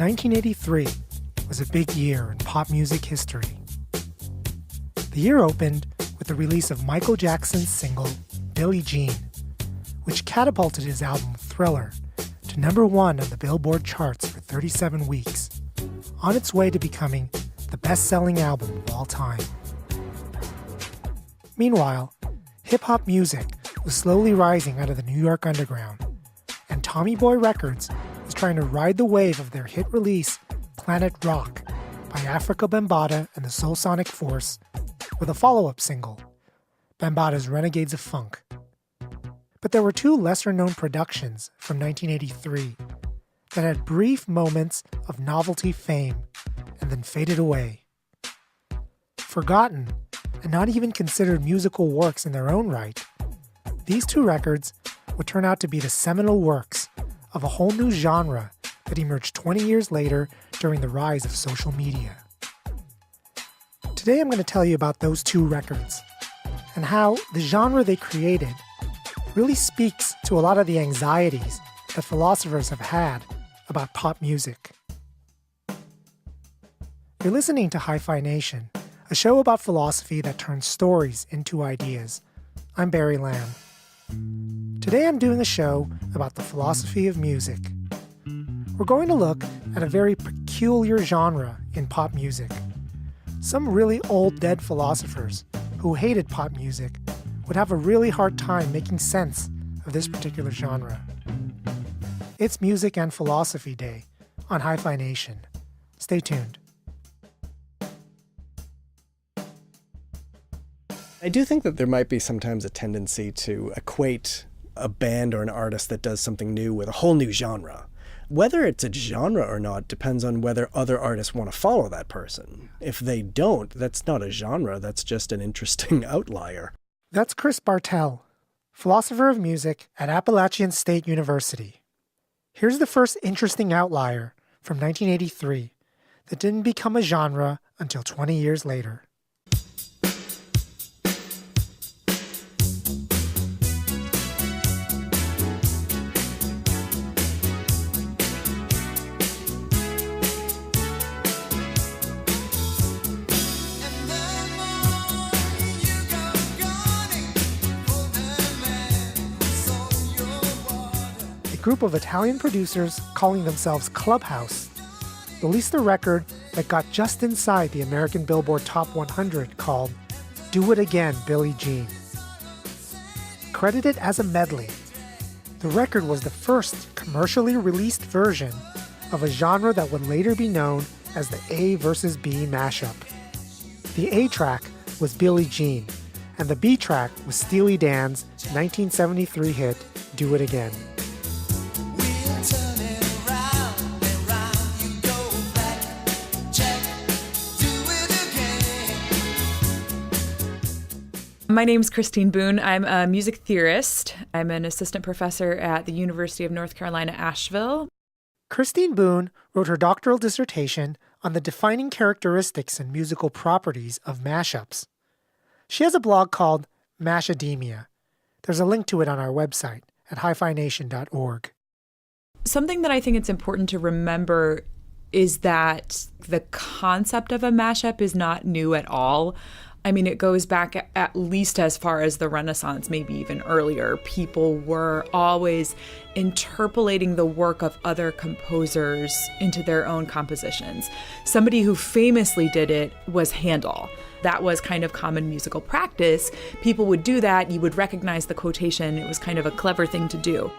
1983 was a big year in pop music history. The year opened with the release of Michael Jackson's single, Billie Jean, which catapulted his album Thriller to number 1 on the Billboard charts for 37 weeks, on its way to becoming the best-selling album of all time. Meanwhile, hip-hop music was slowly rising out of the New York underground, and Tommy Boy Records was trying to ride the wave of their hit release, Planet Rock, by Africa Bambaataa and the Soul Sonic Force, with a follow-up single, Bambaata's Renegades of Funk. But there were 2 lesser-known productions from 1983 that had brief moments of novelty fame and then faded away. Forgotten, and not even considered musical works in their own right, these 2 records would turn out to be the seminal works of a whole new genre that emerged 20 years later during the rise of social media. Today I'm going to tell you about those 2 records and how the genre they created really speaks to a lot of the anxieties that philosophers have had about pop music. You're listening to Hi-Phi Nation, a show about philosophy that turns stories into ideas. I'm Barry Lamb. Today I'm doing a show about the philosophy of music. We're going to look at a very peculiar genre in pop music. Some really old dead philosophers who hated pop music would have a really hard time making sense of this particular genre. It's Music and Philosophy Day on Hi-Phi Nation. Stay tuned. I do think that there might be sometimes a tendency to equate a band or an artist that does something new with a whole new genre. Whether it's a genre or not depends on whether other artists want to follow that person. If they don't, that's not a genre, that's just an interesting outlier. That's Chris Bartel, philosopher of music at Appalachian State University. Here's the first interesting outlier from 1983 that didn't become a genre until 20 years later. Group of Italian producers calling themselves Clubhouse released a record that got just inside the American Billboard Top 100 called Do It Again, Billie Jean. Credited as a medley, the record was the first commercially released version of a genre that would later be known as the A versus B mashup. The A track was Billie Jean, and the B track was Steely Dan's 1973 hit Do It Again. My name's Christine Boon. I'm a music theorist. I'm an assistant professor at the University of North Carolina, Asheville. Christine Boon wrote her doctoral dissertation on the defining characteristics and musical properties of mashups. She has a blog called Mashademia. There's a link to it on our website at hiphination.org. Something that I think it's important to remember is that the concept of a mashup is not new at all. I mean, it goes back at least as far as the Renaissance, maybe even earlier. People were always interpolating the work of other composers into their own compositions. Somebody who famously did it was Handel. That was kind of common musical practice. People would do that. You would recognize the quotation. It was kind of a clever thing to do.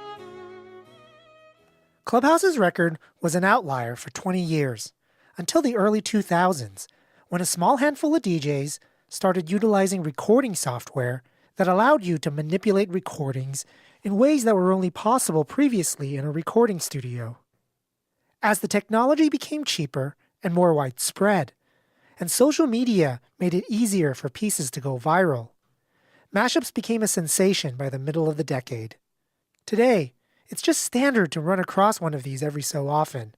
Clubhouse's record was an outlier for 20 years, until the early 2000s, when a small handful of DJs started utilizing recording software that allowed you to manipulate recordings in ways that were only possible previously in a recording studio. As the technology became cheaper and more widespread, and social media made it easier for pieces to go viral, mashups became a sensation by the middle of the decade. Today, it's just standard to run across one of these every so often.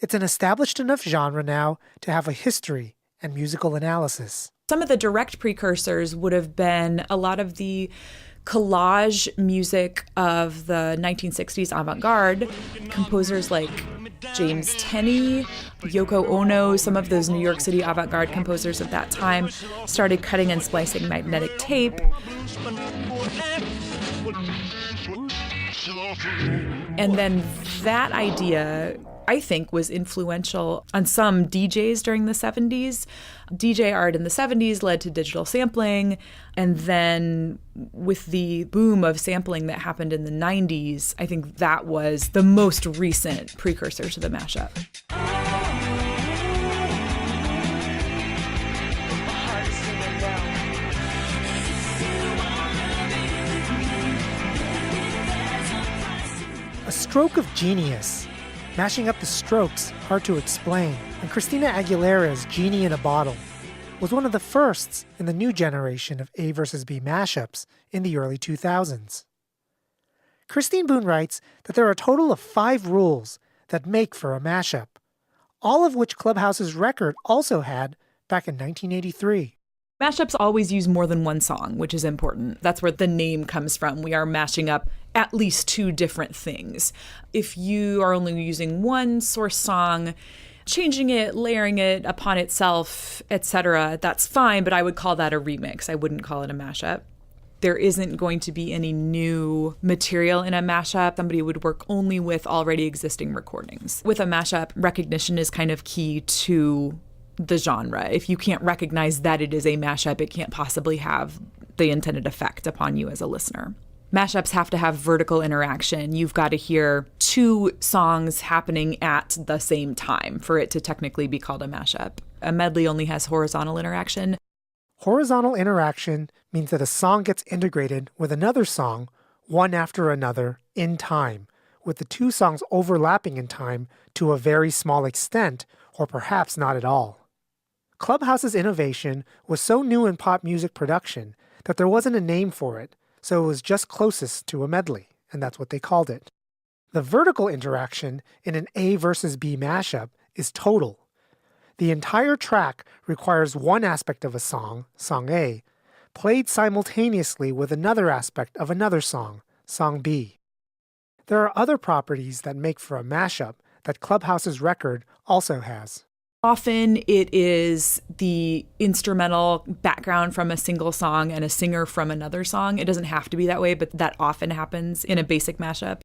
It's an established enough genre now to have a history and musical analysis. Some of the direct precursors would have been a lot of the collage music of the 1960s avant-garde, composers like James Tenney, Yoko Ono, some of those New York City avant-garde composers of that time started cutting and splicing magnetic tape. And then that idea, I think, was influential on some DJs during the 70s. DJ art in the 70s led to digital sampling. And then with the boom of sampling that happened in the 90s, I think that was the most recent precursor to the mashup. A stroke of genius. Mashing up the strokes, hard to explain, and Christina Aguilera's Genie in a Bottle was one of the firsts in the new generation of A versus B mashups in the early 2000s. Christine Boon writes that there are a total of 5 rules that make for a mashup, all of which Clubhouse's record also had back in 1983. Mashups always use more than one song, which is important. That's where the name comes from. We are mashing up at least 2 different things. If you are only using one source song, changing it, layering it upon itself, etc., that's fine, but I would call that a remix. I wouldn't call it a mashup. There isn't going to be any new material in a mashup. Somebody would work only with already existing recordings. With a mashup, recognition is kind of key to the genre. If you can't recognize that it is a mashup, it can't possibly have the intended effect upon you as a listener. Mashups have to have vertical interaction. You've got to hear 2 songs happening at the same time for it to technically be called a mashup. A medley only has horizontal interaction. Horizontal interaction means that a song gets integrated with another song, one after another, in time, with the 2 songs overlapping in time to a very small extent, or perhaps not at all. Clubhouse's innovation was so new in pop music production that there wasn't a name for it, so it was just closest to a medley, and that's what they called it. The vertical interaction in an A versus B mashup is total. The entire track requires one aspect of a song, song A, played simultaneously with another aspect of another song, song B. There are other properties that make for a mashup that Clubhouse's record also has. Often it is the instrumental background from a single song and a singer from another song. It doesn't have to be that way, but that often happens in a basic mashup.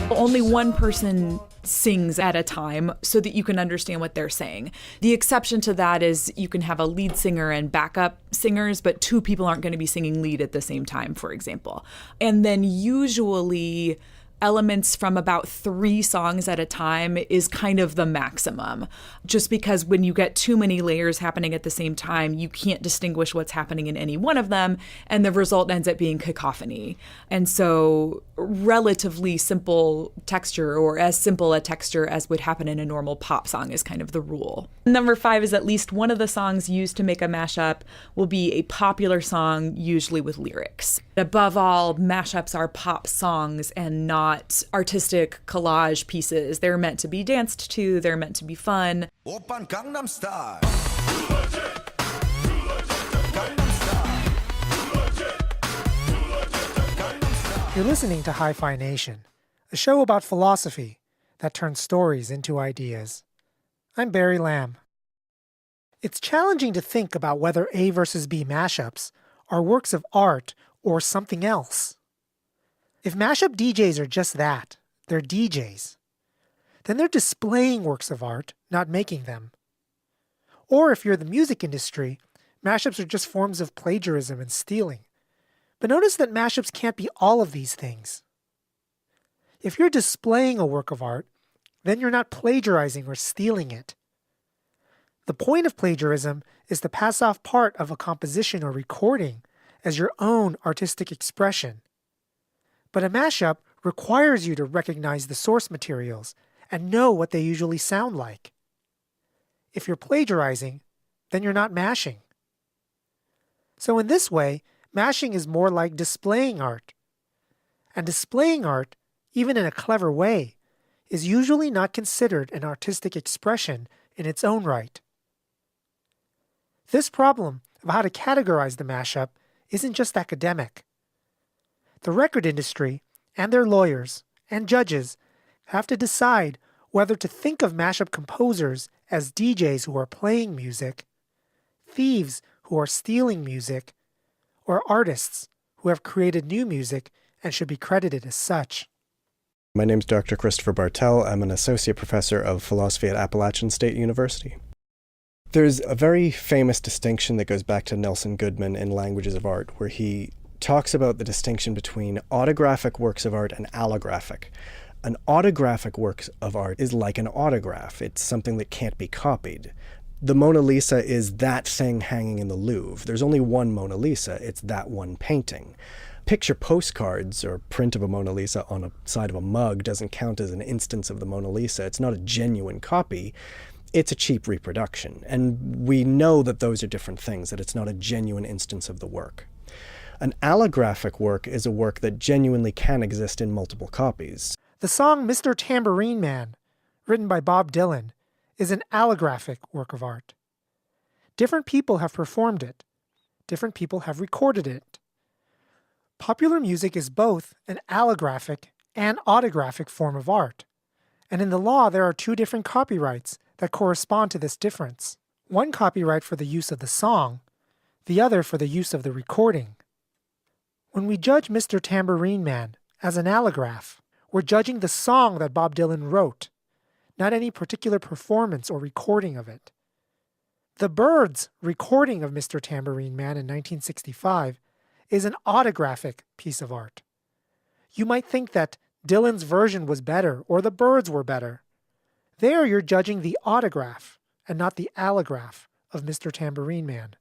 Only one person sings at a time so that you can understand what they're saying. The exception to that is you can have a lead singer and backup singers, but 2 people aren't going to be singing lead at the same time, for example. And then usually elements from about 3 songs at a time is kind of the maximum. Just because when you get too many layers happening at the same time, you can't distinguish what's happening in any one of them, and the result ends up being cacophony. And so relatively simple texture, or as simple a texture as would happen in a normal pop song, is kind of the rule. Number 5 is at least one of the songs used to make a mashup will be a popular song, usually with lyrics. Above all, mashups are pop songs and not artistic collage pieces. They're meant to be danced to, they're meant to be fun. Oppan Gangnam Style. You're listening to Hi-Phi Nation, a show about philosophy that turns stories into ideas. I'm Barry Lamb. It's challenging to think about whether A versus B mashups are works of art or something else. If mashup DJs are just that, they're DJs, then they're displaying works of art, not making them. Or if you're the music industry, mashups are just forms of plagiarism and stealing. But notice that mashups can't be all of these things. If you're displaying a work of art, then you're not plagiarizing or stealing it. The point of plagiarism is to pass off part of a composition or recording as your own artistic expression. But a mashup requires you to recognize the source materials and know what they usually sound like. If you're plagiarizing, then you're not mashing. So in this way, mashing is more like displaying art. And displaying art, even in a clever way, is usually not considered an artistic expression in its own right. This problem of how to categorize the mashup isn't just academic. The record industry and their lawyers and judges have to decide whether to think of mashup composers as DJs who are playing music, thieves who are stealing music, or artists who have created new music and should be credited as such. My name's Dr. Christopher Bartel. I'm an associate professor of philosophy at Appalachian State University. There's a very famous distinction that goes back to Nelson Goodman in Languages of Art, where he talks about the distinction between autographic works of art and allographic. An autographic work of art is like an autograph. It's something that can't be copied. The Mona Lisa is that thing hanging in the Louvre. There's only one Mona Lisa. It's that one painting. Picture postcards or print of a Mona Lisa on a side of a mug doesn't count as an instance of the Mona Lisa. It's not a genuine copy. It's a cheap reproduction. And we know that those are different things, that it's not a genuine instance of the work. An allographic work is a work that genuinely can exist in multiple copies. The song Mr. Tambourine Man, written by Bob Dylan, is an allographic work of art. Different people have performed it. Different people have recorded it. Popular music is both an allographic and autographic form of art. And in the law, there are two different copyrights that correspond to this difference. One copyright for the use of the song, the other for the use of the recording. When we judge Mr. Tambourine Man as an allograph, we're judging the song that Bob Dylan wrote, not any particular performance or recording of it. The Byrds' recording of Mr. Tambourine Man in 1965 is an autographic piece of art. You might think that Dylan's version was better or the Byrds were better. There you're judging the autograph and not the allograph of Mr. Tambourine Man.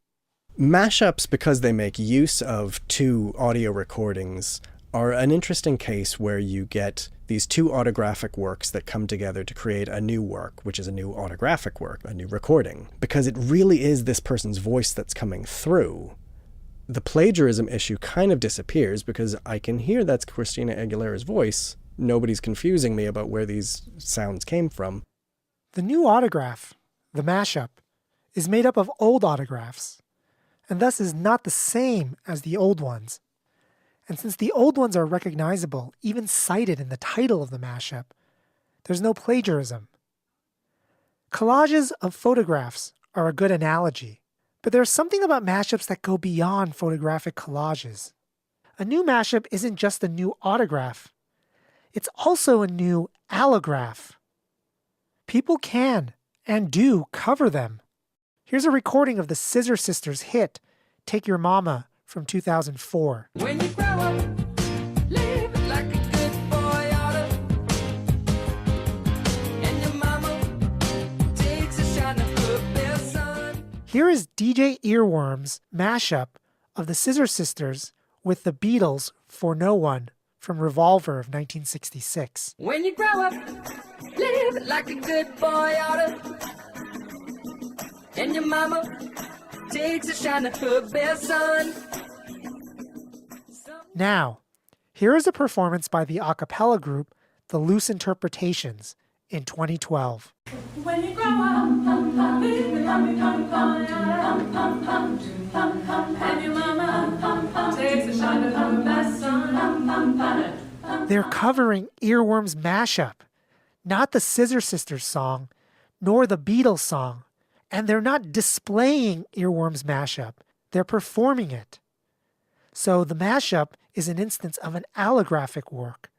Mashups, because they make use of two audio recordings, are an interesting case where you get these two autographic works that come together to create a new work, which is a new autographic work, a new recording, because it really is this person's voice that's coming through. The plagiarism issue kind of disappears because I can hear that's Christina Aguilera's voice. Nobody's confusing me about where these sounds came from. The new autograph, the mashup, is made up of old autographs, and thus is not the same as the old ones. And since the old ones are recognizable, even cited in the title of the mashup, there's no plagiarism. Collages of photographs are a good analogy, but there's something about mashups that go beyond photographic collages. A new mashup isn't just a new autograph, it's also a new allograph. People can and do cover them. Here's a recording of the Scissor Sisters' hit, Take Your Mama, from 2004. When you grow up, live it like a good boy oughta. And your mama takes a shot at her best son. Here is DJ Earworm's mashup of the Scissor Sisters with the Beatles' For No One from Revolver of 1966. When you grow up, live it like a good boy oughta. And your mama takes a shot at her best son. Now, here is a performance by the a cappella group The Loose Interpretations in 2012. When you grow up, and your mama takes a shot at her best son. They're covering Earworm's mashup, not the Scissor Sisters song, nor the Beatles song, and they're not displaying Earworm's mashup, they're performing it. So the mashup is an instance of an allographic work.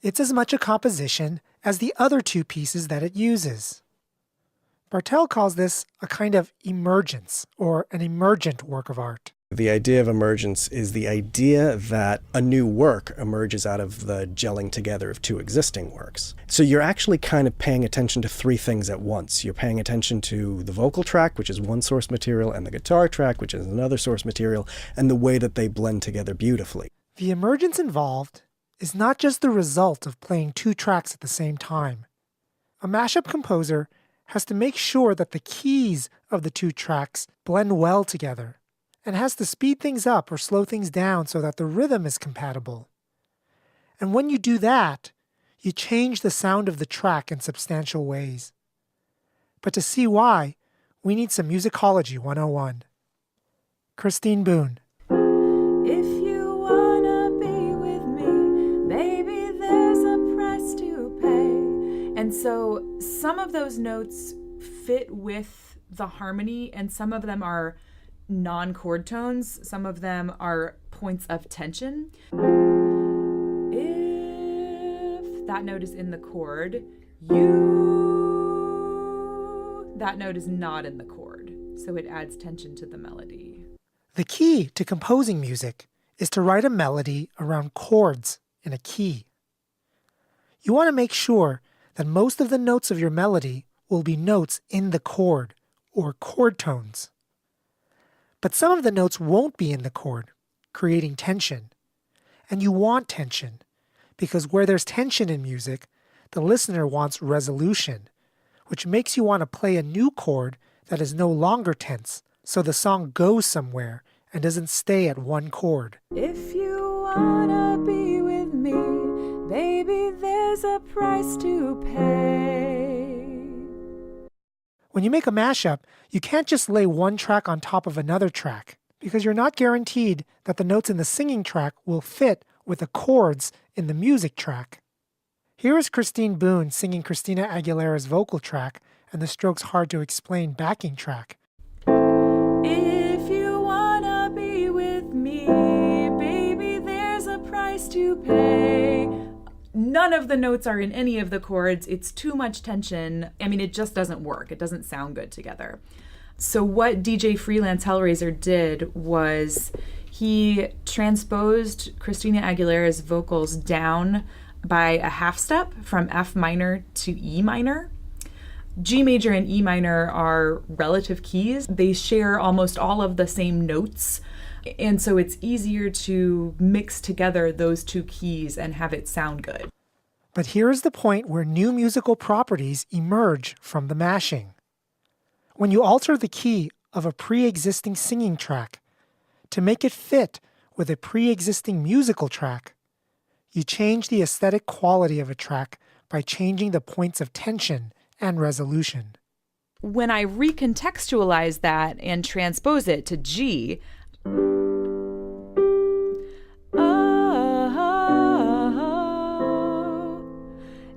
It's as much a composition as the other two pieces that it uses. Bartel calls this a kind of emergence, or an emergent work of art. The idea of emergence is the idea that a new work emerges out of the gelling together of two existing works. So you're actually kind of paying attention to three things at once. You're paying attention to the vocal track, which is one source material, and the guitar track, which is another source material, and the way that they blend together beautifully. The emergence involved is not just the result of playing two tracks at the same time. A mashup composer has to make sure that the keys of the two tracks blend well together, and has to speed things up or slow things down so that the rhythm is compatible. And when you do that, you change the sound of the track in substantial ways. But to see why, we need some Musicology 101. Christine Boon. If you wanna be with me, baby, there's a price to pay. And so some of those notes fit with the harmony, and some of them are non-chord tones. Some of them are points of tension. If that note is in the chord, that note is not in the chord. So it adds tension to the melody. The key to composing music is to write a melody around chords in a key. You want to make sure that most of the notes of your melody will be notes in the chord, or chord tones. But some of the notes won't be in the chord, creating tension. And you want tension, because where there's tension in music, the listener wants resolution, which makes you want to play a new chord that is no longer tense, so the song goes somewhere and doesn't stay at one chord. If you wanna be with me, baby, there's a price to pay. When you make a mashup, you can't just lay one track on top of another track, because you're not guaranteed that the notes in the singing track will fit with the chords in the music track. Here is Christine Boon singing Christina Aguilera's vocal track and the Strokes' Hard to Explain backing track. If you wanna be with me, baby, there's a price to pay. None of the notes are in any of the chords. It's too much tension. I mean, it just doesn't work. It doesn't sound good together. So what DJ Freelance Hellraiser did was he transposed Christina Aguilera's vocals down by a half step from F minor to E minor. G major and E minor are relative keys. They share almost all of the same notes. And so it's easier to mix together those two keys and have it sound good. But here is the point where new musical properties emerge from the mashing. When you alter the key of a pre-existing singing track to make it fit with a pre-existing musical track, you change the aesthetic quality of a track by changing the points of tension and resolution. When I recontextualize that and transpose it to G,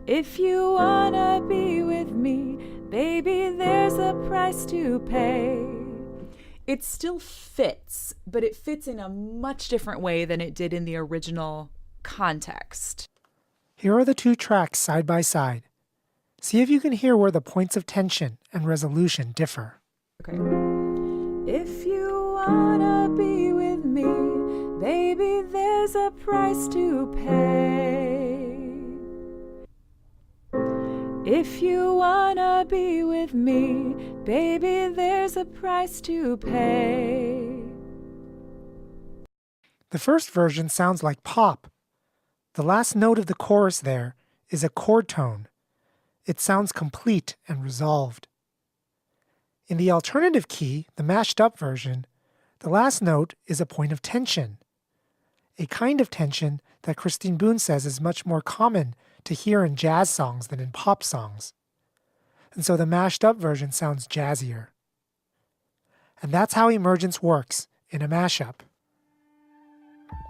if you wanna be with me, baby, there's a price to pay. It still fits, but it fits in a much different way than it did in the original context. Here are the two tracks side by side. See if you can hear where the points of tension and resolution differ. Okay. If you wanna be with me, baby, there's a price to pay. If you wanna be with me, baby, there's a price to pay. The first version sounds like pop. The last note of the chorus there is a chord tone. It sounds complete and resolved. In the alternative key, the mashed up version, the last note is a point of tension. A kind of tension that Christine Boon says is much more common to hear in jazz songs than in pop songs. And so the mashed up version sounds jazzier. And that's how Emergence works in a mashup.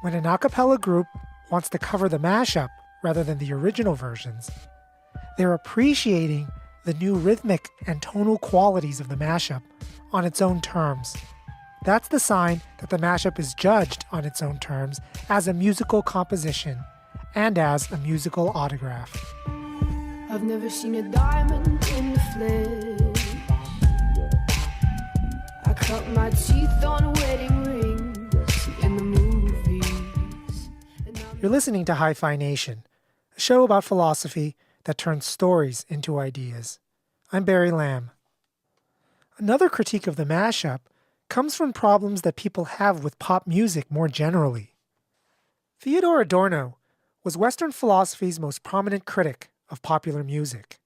When an a cappella group wants to cover the mashup rather than the original versions, they're appreciating the new rhythmic and tonal qualities of the mashup on its own terms. That's the sign that the mashup is judged on its own terms as a musical composition and as a musical autograph. I've never seen a diamond in the flesh. I cut my teeth on wedding rings in the movies. You're listening to Hi-Phi Nation, a show about philosophy that turns stories into ideas. I'm Barry Lamb. Another critique of the mashup comes from problems that people have with pop music more generally. Theodore Adorno was Western philosophy's most prominent critic of popular music.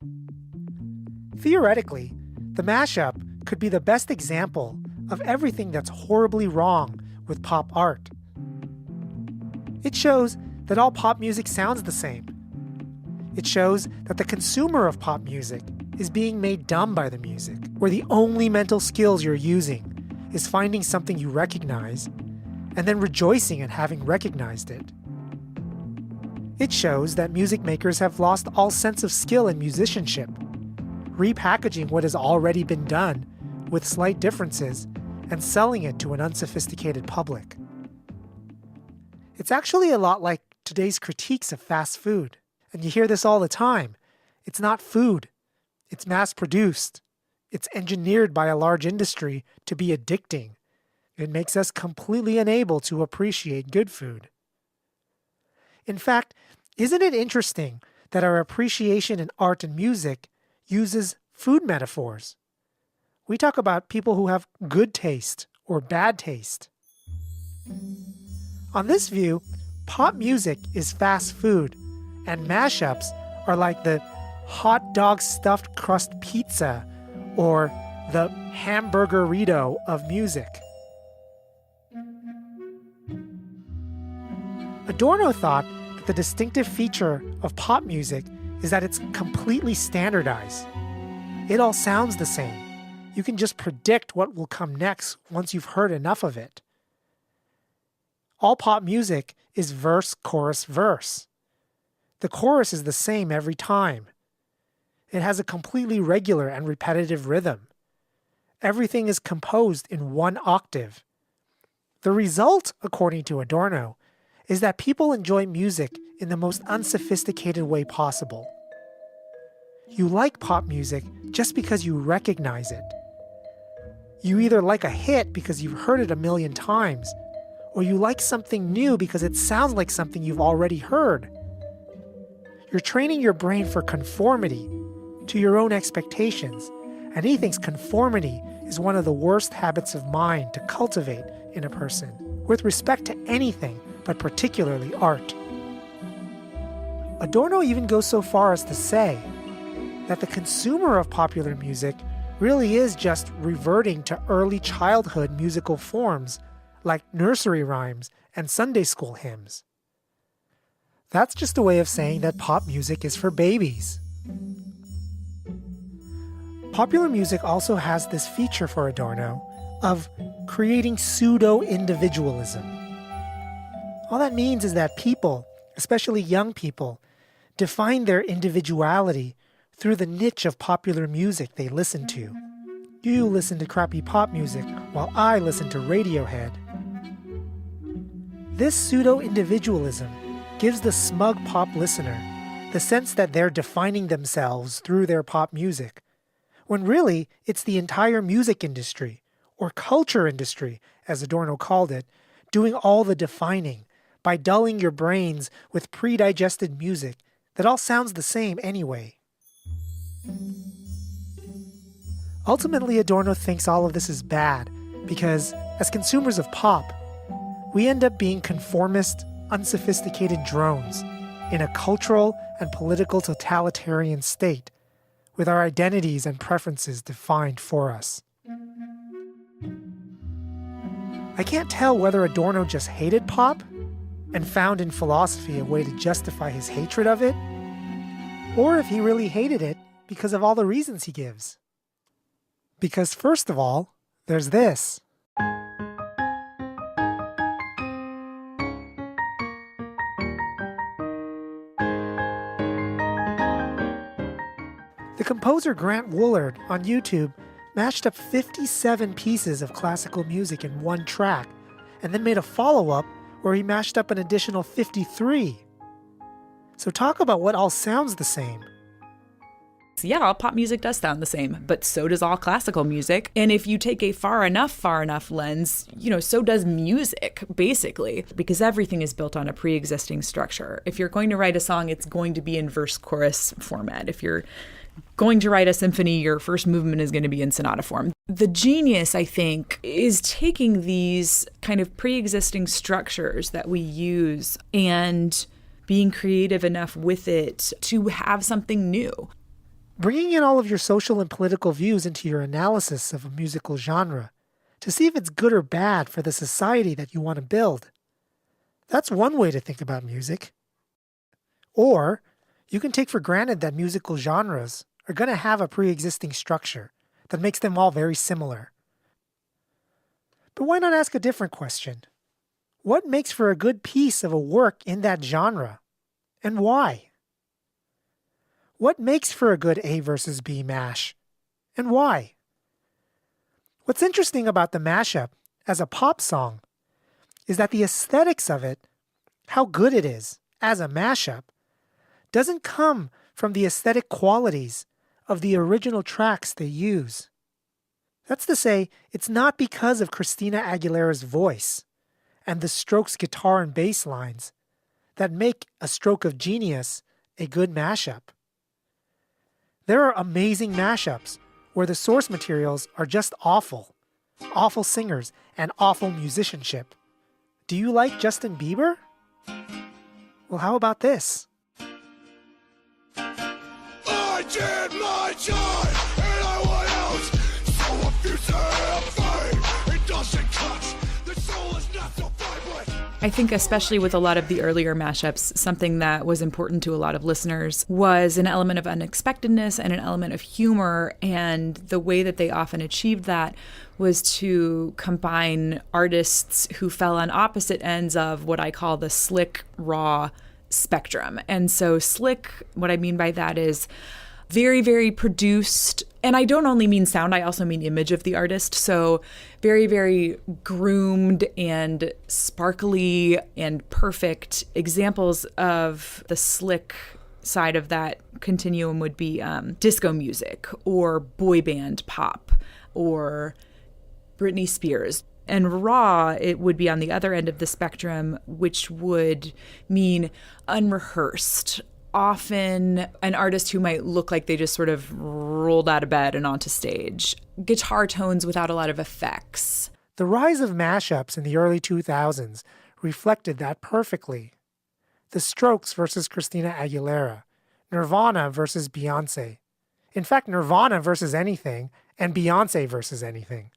Theoretically, the mashup could be the best example of everything that's horribly wrong with pop art. It shows that all pop music sounds the same. It shows that the consumer of pop music is being made dumb by the music, where the only mental skills you're using is finding something you recognize and then rejoicing at having recognized it. It shows that music makers have lost all sense of skill in musicianship, repackaging what has already been done with slight differences and selling it to an unsophisticated public. It's actually a lot like today's critiques of fast food. And you hear this all the time. It's not food. It's mass-produced. It's engineered by a large industry to be addicting. It makes us completely unable to appreciate good food. In fact, isn't it interesting that our appreciation in art and music uses food metaphors? We talk about people who have good taste or bad taste. On this view, pop music is fast food, and mashups are like the hot dog stuffed crust pizza or the hamburgerito of music. Adorno thought that the distinctive feature of pop music is that it's completely standardized. It all sounds the same. You can just predict what will come next once you've heard enough of it. All pop music is verse, chorus, verse. The chorus is the same every time. It has a completely regular and repetitive rhythm. Everything is composed in one octave. The result, according to Adorno, is that people enjoy music in the most unsophisticated way possible. You like pop music just because you recognize it. You either like a hit because you've heard it a million times, or you like something new because it sounds like something you've already heard. You're training your brain for conformity to your own expectations, and he thinks conformity is one of the worst habits of mind to cultivate in a person, with respect to anything, but particularly art. Adorno even goes so far as to say that the consumer of popular music really is just reverting to early childhood musical forms like nursery rhymes and Sunday school hymns. That's just a way of saying that pop music is for babies. Popular music also has this feature for Adorno of creating pseudo-individualism. All that means is that people, especially young people, define their individuality through the niche of popular music they listen to. You listen to crappy pop music while I listen to Radiohead. This pseudo-individualism gives the smug pop listener the sense that they're defining themselves through their pop music, when really it's the entire music industry, or culture industry, as Adorno called it, doing all the defining by dulling your brains with pre-digested music that all sounds the same anyway. Ultimately, Adorno thinks all of this is bad because, as consumers of pop, we end up being conformist, unsophisticated drones in a cultural and political totalitarian state with our identities and preferences defined for us. I can't tell whether Adorno just hated pop and found in philosophy a way to justify his hatred of it, or if he really hated it because of all the reasons he gives. Because first of all, there's this. The composer Grant Woolard on YouTube mashed up 57 pieces of classical music in one track, and then made a follow-up where he mashed up an additional 53. So talk about what all sounds the same. Yeah, all pop music does sound the same, but so does all classical music. And if you take a far enough lens, so does music, basically, because everything is built on a pre-existing structure. If you're going to write a song, it's going to be in verse-chorus format. If you're going to write a symphony, your first movement is going to be in sonata form. The genius, I think, is taking these kind of pre-existing structures that we use and being creative enough with it to have something new. Bringing in all of your social and political views into your analysis of a musical genre to see if it's good or bad for the society that you want to build. That's one way to think about music. Or you can take for granted that musical genres are going to have a pre-existing structure that makes them all very similar. But why not ask a different question? What makes for a good piece of a work in that genre, and why? What makes for a good A versus B mash, and why? What's interesting about the mashup as a pop song is that the aesthetics of it, how good it is as a mashup, doesn't come from the aesthetic qualities of the original tracks they use. That's to say, it's not because of Christina Aguilera's voice and the Strokes' guitar and bass lines that make A Stroke of Genius a good mashup. There are amazing mashups where the source materials are just awful singers and awful musicianship. Do you like Justin Bieber? Well, how about this? I did my time and I went out. So refuse to have faith. It doesn't cut. The soul is not so vibrant. I think especially with a lot of the earlier mashups, something that was important to a lot of listeners was an element of unexpectedness and an element of humor. And the way that they often achieved that was to combine artists who fell on opposite ends of what I call the slick, raw spectrum. And so slick, what I mean by that is very, very produced. And I don't only mean sound, I also mean image of the artist. So very, very groomed and sparkly and perfect. Examples of the slick side of that continuum would be disco music or boy band pop or Britney Spears. And raw, it would be on the other end of the spectrum, which would mean unrehearsed. Often an artist who might look like they just sort of rolled out of bed and onto stage. Guitar tones without a lot of effects. The rise of mashups in the early 2000s reflected that perfectly. The Strokes versus Christina Aguilera, Nirvana versus Beyonce. In fact, Nirvana versus anything, and Beyonce versus anything.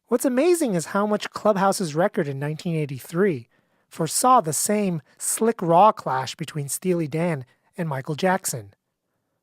What's amazing is how much Clubhouse's record in 1983 foresaw the same slick raw clash between Steely Dan and Michael Jackson.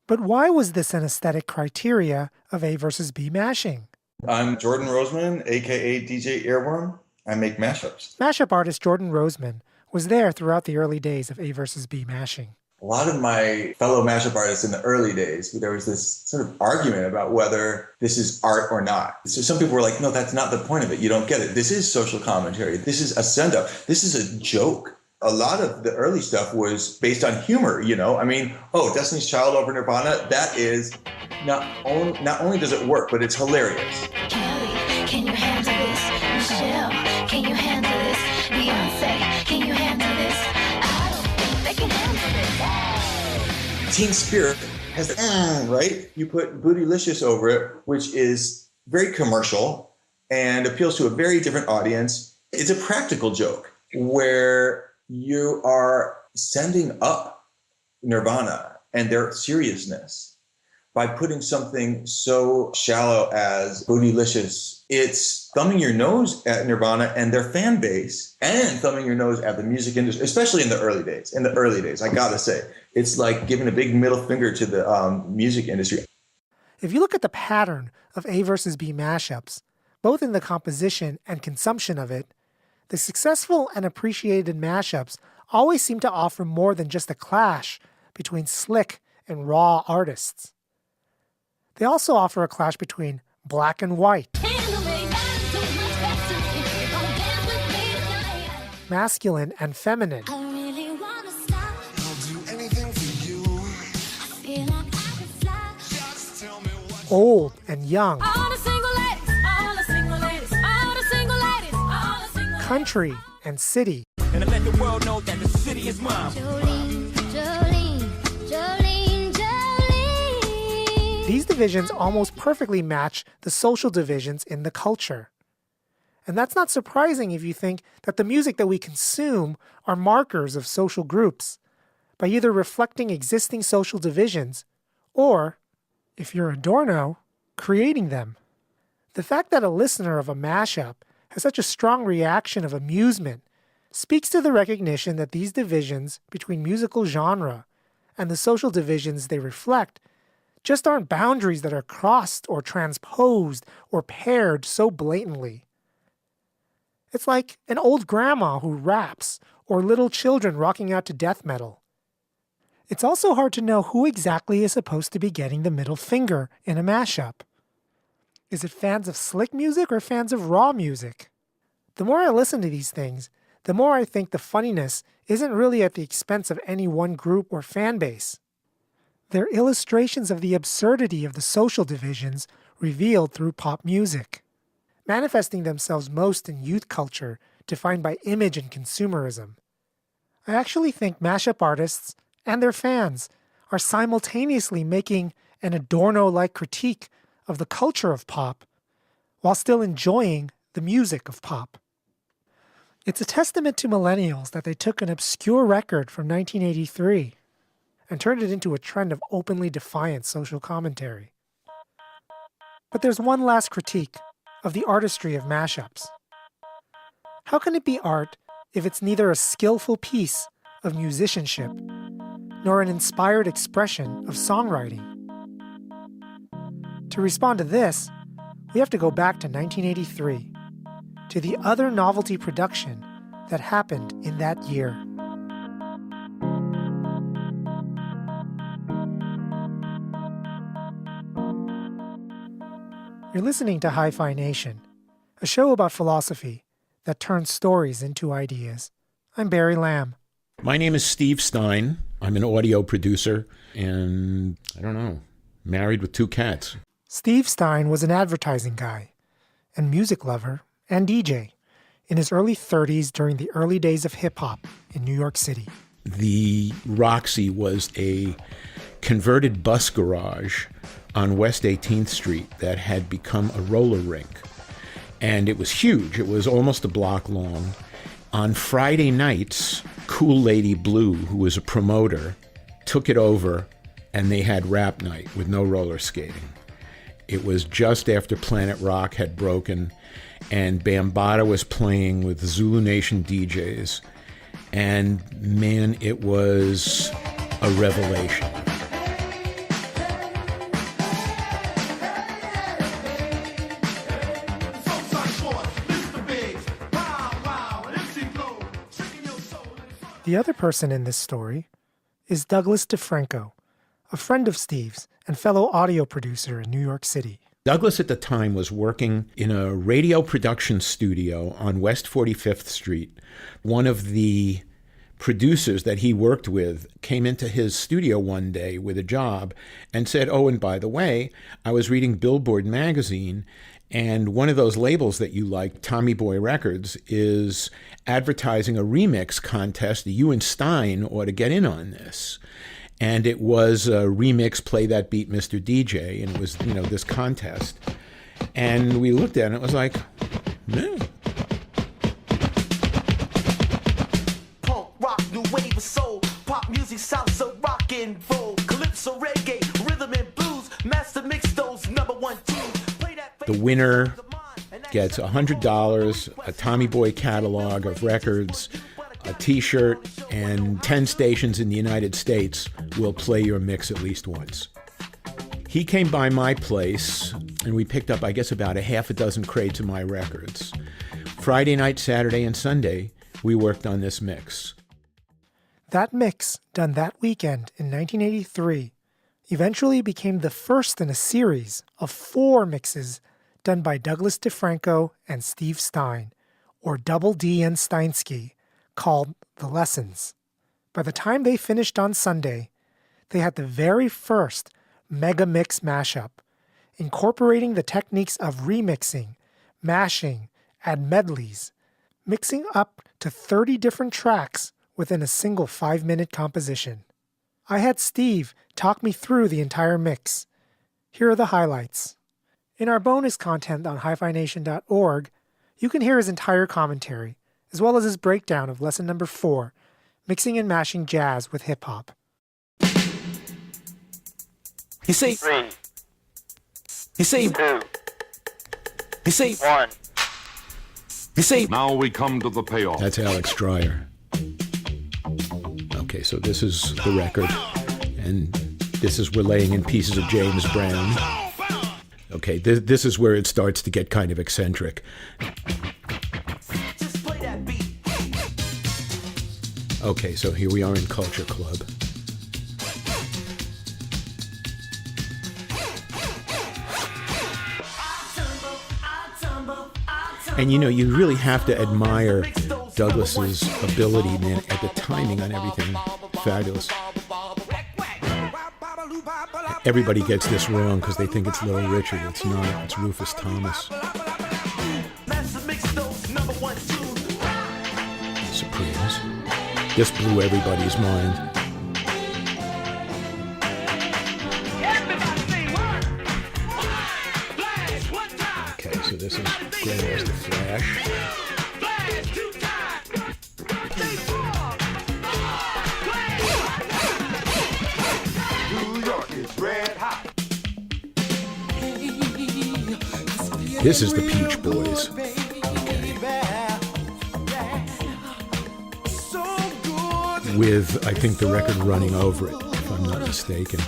But why was this an aesthetic criteria of A versus B mashing? I'm Jordan Roseman, aka DJ Earworm. I make mashups. Mashup artist Jordan Roseman was there throughout the early days of A versus B mashing. A lot of my fellow mashup artists in the early days, there was this sort of argument about whether this is art or not. So some people were like, no, that's not the point of it. You don't get it. This is social commentary. This is a send-up. This is a joke. A lot of the early stuff was based on humor, you know? I mean, Destiny's Child over Nirvana, that is not only does it work, but it's hilarious. Kelly, can you handle this? Michelle, can you handle this? Beyonce, can you handle this? I don't think they can handle this. Teen Spirit has the right? You put Bootylicious over it, which is very commercial and appeals to a very different audience. It's a practical joke where you are sending up Nirvana and their seriousness by putting something so shallow as Bootylicious. It's thumbing your nose at Nirvana and their fan base and thumbing your nose at the music industry, especially in the early days. In the early days, I gotta say, it's like giving a big middle finger to the music industry. If you look at the pattern of A versus B mashups, both in the composition and consumption of it, the successful and appreciated mashups always seem to offer more than just a clash between slick and raw artists. They also offer a clash between black and white, masculine and feminine, old and young, country and city. And to let the world know that the city is mine. Jolene, Jolene, Jolene, Jolene. These divisions almost perfectly match the social divisions in the culture. And that's not surprising if you think that the music that we consume are markers of social groups, by either reflecting existing social divisions or, if you're Adorno, creating them. The fact that a listener of a mashup has such a strong reaction of amusement speaks to the recognition that these divisions between musical genre and the social divisions they reflect just aren't boundaries that are crossed or transposed or paired so blatantly. It's like an old grandma who raps or little children rocking out to death metal. It's also hard to know who exactly is supposed to be getting the middle finger in a mashup. Is it fans of slick music or fans of raw music? The more I listen to these things, the more I think the funniness isn't really at the expense of any one group or fan base. They're illustrations of the absurdity of the social divisions revealed through pop music, manifesting themselves most in youth culture defined by image and consumerism. I actually think mashup artists and their fans are simultaneously making an Adorno-like critique of the culture of pop while still enjoying the music of pop. It's a testament to millennials that they took an obscure record from 1983 and turned it into a trend of openly defiant social commentary. But there's one last critique of the artistry of mashups. How can it be art if it's neither a skillful piece of musicianship nor an inspired expression of songwriting? To respond to this, we have to go back to 1983, to the other novelty production that happened in that year. You're listening to Hi-Phi Nation, a show about philosophy that turns stories into ideas. I'm Barry Lamb. My name is Stevestine. I'm an audio producer and, married with 2 cats. Stevestine was an advertising guy and music lover and DJ in his early 30s during the early days of hip-hop in New York City. The Roxy was a converted bus garage on West 18th Street that had become a roller rink. And it was huge. It was almost a block long. On Friday nights, Cool Lady Blue, who was a promoter, took it over and they had rap night with no roller skating. It was just after Planet Rock had broken and Bambaataa was playing with Zulu Nation DJs. And man, it was a revelation. The other person in this story is Douglas DeFranco, a friend of Steve's and fellow audio producer in New York City. Douglas at the time was working in a radio production studio on West 45th Street. One of the producers that he worked with came into his studio one day with a job and said, "Oh, and by the way, I was reading Billboard magazine, and one of those labels that you like, Tommy Boy Records, is advertising a remix contest. You and Stein ought to get in on this." And it was a remix, Play That Beat, Mr. DJ, and it was, this contest. And we looked at it and it was like, no. Punk, rock, new wave of soul, pop music, salsa, rock and roll, calypso, reggae, rhythm and blues, master mix those #1 tunes. The winner gets $100, a Tommy Boy catalog of records, a t-shirt, and 10 stations in the United States will play your mix at least once. He came by my place, and we picked up, I guess, about a half a dozen crates of my records. Friday night, Saturday, and Sunday, we worked on this mix. That mix, done that weekend in 1983, eventually became the first in a series of 4 mixes done by Douglas DeFranco and Steve Stein, or Double D and Steinsky, called The Lessons. By the time they finished on Sunday, they had the very first Megamix Mashup, incorporating the techniques of remixing, mashing, and medleys, mixing up to 30 different tracks within a single 5-minute composition. I had Steve talk me through the entire mix. Here are the highlights. In our bonus content on HiFiNation.org, you can hear his entire commentary, as well as his breakdown of lesson number 4, mixing and mashing jazz with hip-hop. You say 3. You say 2. You say 1. You say. Now we come to the payoff. That's Alex Dreyer. Okay, so this is the record, and This is we're laying in pieces of James Brown. Okay, this is where it starts to get kind of eccentric. Okay, so here we are in Culture Club. And you know, you really have to admire Douglas's ability, man, at the timing on everything. Fabulous. Everybody gets this wrong because they think it's Little Richard. It's not. It's Rufus Thomas. Supremes. This blew everybody's mind. Okay, so this is Grandmaster Flash. This is the Peach Boys. Okay. With, I think, the record running over it, if I'm not mistaken.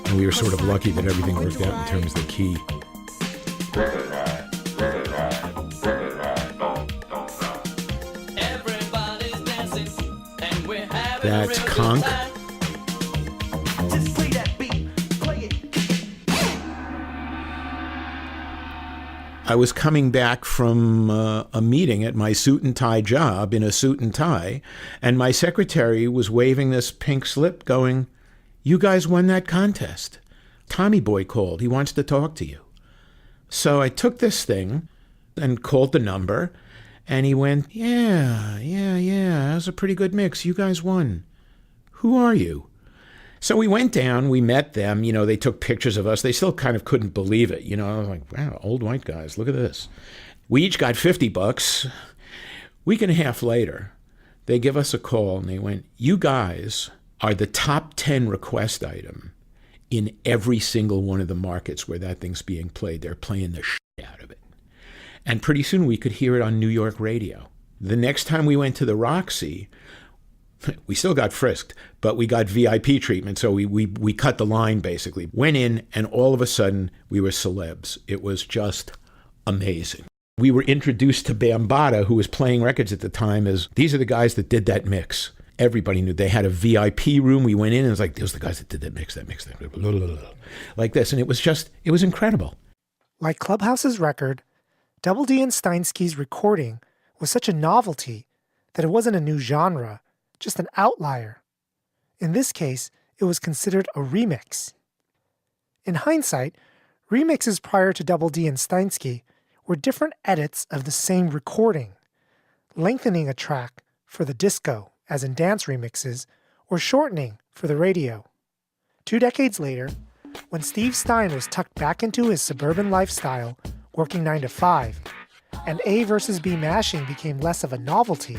And we were sort of lucky that everything worked out in terms of the key. That's Conk. I was coming back from a meeting at my suit and tie job in a suit and tie, and my secretary was waving this pink slip going, "You guys won that contest. Tommy Boy called. He wants to talk to you." So I took this thing and called the number, and he went, yeah, that was a pretty good mix. You guys won. Who are you? So we went down, we met them, you know, they took pictures of us. They still kind of couldn't believe it. You know, I was like, wow, old white guys, look at this. We each got $50. Week and a half later, they give us a call and they went, "You guys are the top 10 request item in every single one of the markets where that thing's being played. They're playing the shit out of it." And pretty soon we could hear it on New York radio. The next time we went to the Roxy, we still got frisked, but we got VIP treatment, so we cut the line, basically. Went in, and all of a sudden, we were celebs. It was just amazing. We were introduced to Bambaataa, who was playing records at the time, as these are the guys that did that mix. Everybody knew. They had a VIP room. We went in, and it was like, those are the guys that did that mix, like this. And it was incredible. Like Clubhouse's record, Double D and Steinsky's recording was such a novelty that it wasn't a new genre, just an outlier. In this case, it was considered a remix. In hindsight, remixes prior to Double D and Steinsky were different edits of the same recording, lengthening a track for the disco, as in dance remixes, or shortening for the radio. 2 decades later, when Stevestine was tucked back into his suburban lifestyle, working 9 to 5, and A versus B mashing became less of a novelty,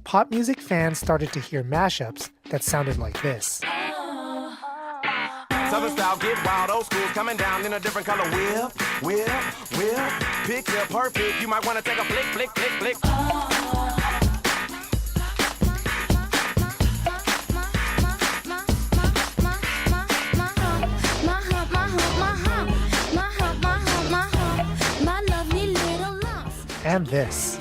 pop music fans started to hear mashups that sounded like this. Southern style, get wild, old school, coming down in a different color. Whip, picture perfect. You might want to take a flick. And this.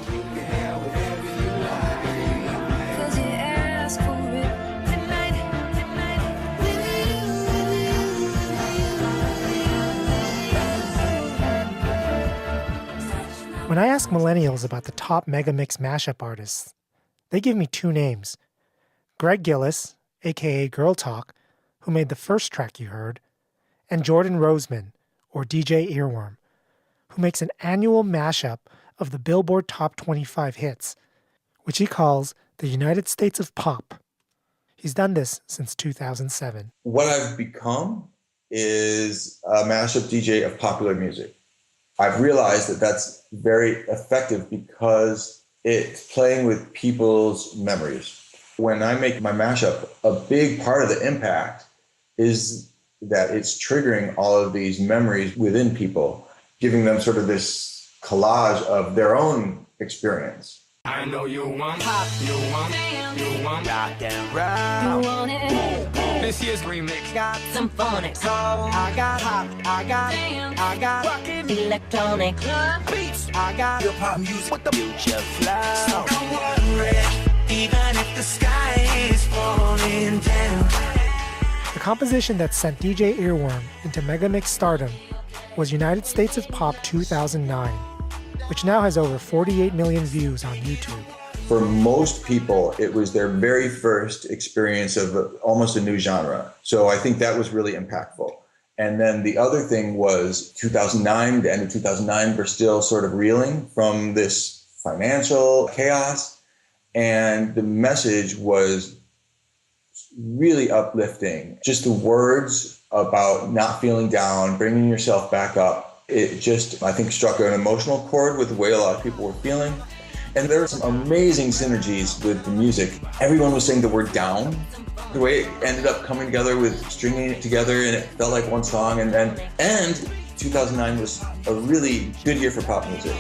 When I ask millennials about the top Megamix mashup artists, they give me 2 names. Greg Gillis, aka Girl Talk, who made the first track you heard, and Jordan Roseman, or DJ Earworm, who makes an annual mashup of the Billboard Top 25 hits, which he calls the United States of Pop. He's done this since 2007. What I've become is a mashup DJ of popular music. I've realized that that's very effective because it's playing with people's memories. When I make my mashup, a big part of the impact is that it's triggering all of these memories within people, giving them sort of this collage of their own experience. I know you want pop, you want goddamn right. You want it. This year's remix. Got some phonics. I got hot. I got rockin' electronic beats. I got Hip hop music with the future flow. Don't worry, even if the sky is falling down. The composition that sent DJ Earworm into Megamix stardom was United States of Pop 2009, which now has over 48 million views on YouTube. For most people, it was their very first experience of almost a new genre. So I think that was really impactful. And then the other thing was 2009, the end of 2009, we're still sort of reeling from this financial chaos. And the message was really uplifting. Just the words about not feeling down, bringing yourself back up. It just, I think, struck an emotional chord with the way a lot of people were feeling. And there were some amazing synergies with the music. Everyone was saying the word down. The way it ended up coming together with stringing it together, and it felt like one song. And 2009 was a really good year for pop music.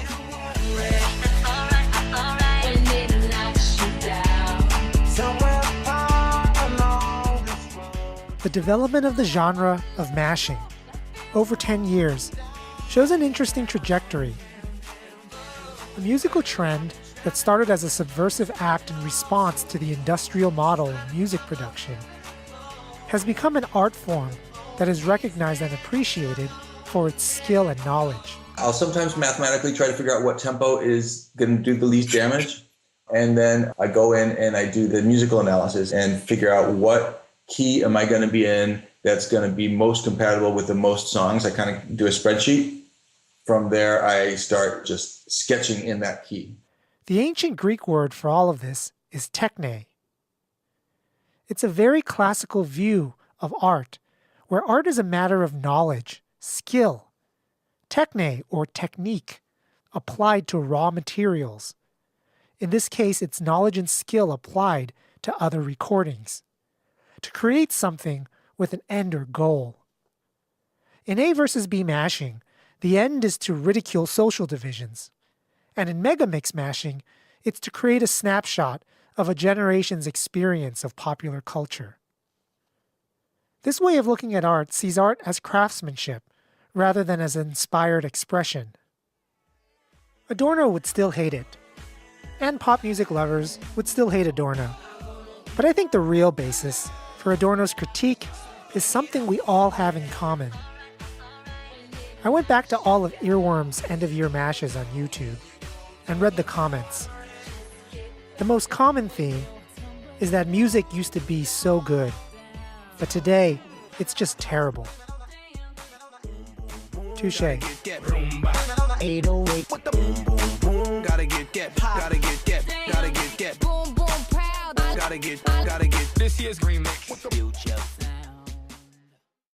The development of the genre of mashing over 10 years shows an interesting trajectory. A musical trend that started as a subversive act in response to the industrial model of music production has become an art form that is recognized and appreciated for its skill and knowledge. I'll sometimes mathematically try to figure out what tempo is going to do the least damage. And then I go in and I do the musical analysis and figure out what key am I going to be in that's going to be most compatible with the most songs. I kind of do a spreadsheet. From there, I start just sketching in that key. The ancient Greek word for all of this is techne. It's a very classical view of art, where art is a matter of knowledge, skill. Techne, or technique, applied to raw materials. In this case, it's knowledge and skill applied to other recordings, to create something with an end or goal. In A versus B mashing, the end is to ridicule social divisions. And in Megamix mashing, it's to create a snapshot of a generation's experience of popular culture. This way of looking at art sees art as craftsmanship rather than as inspired expression. Adorno would still hate it, and pop music lovers would still hate Adorno. But I think the real basis for Adorno's critique is something we all have in common. I went back to all of Earworm's end-of-year mashes on YouTube and read the comments. The most common theme is that music used to be so good, but today it's just terrible. Touche. 808 with the boom boom boom. Gotta get boom boom proud. Gotta get this year's remix with the future.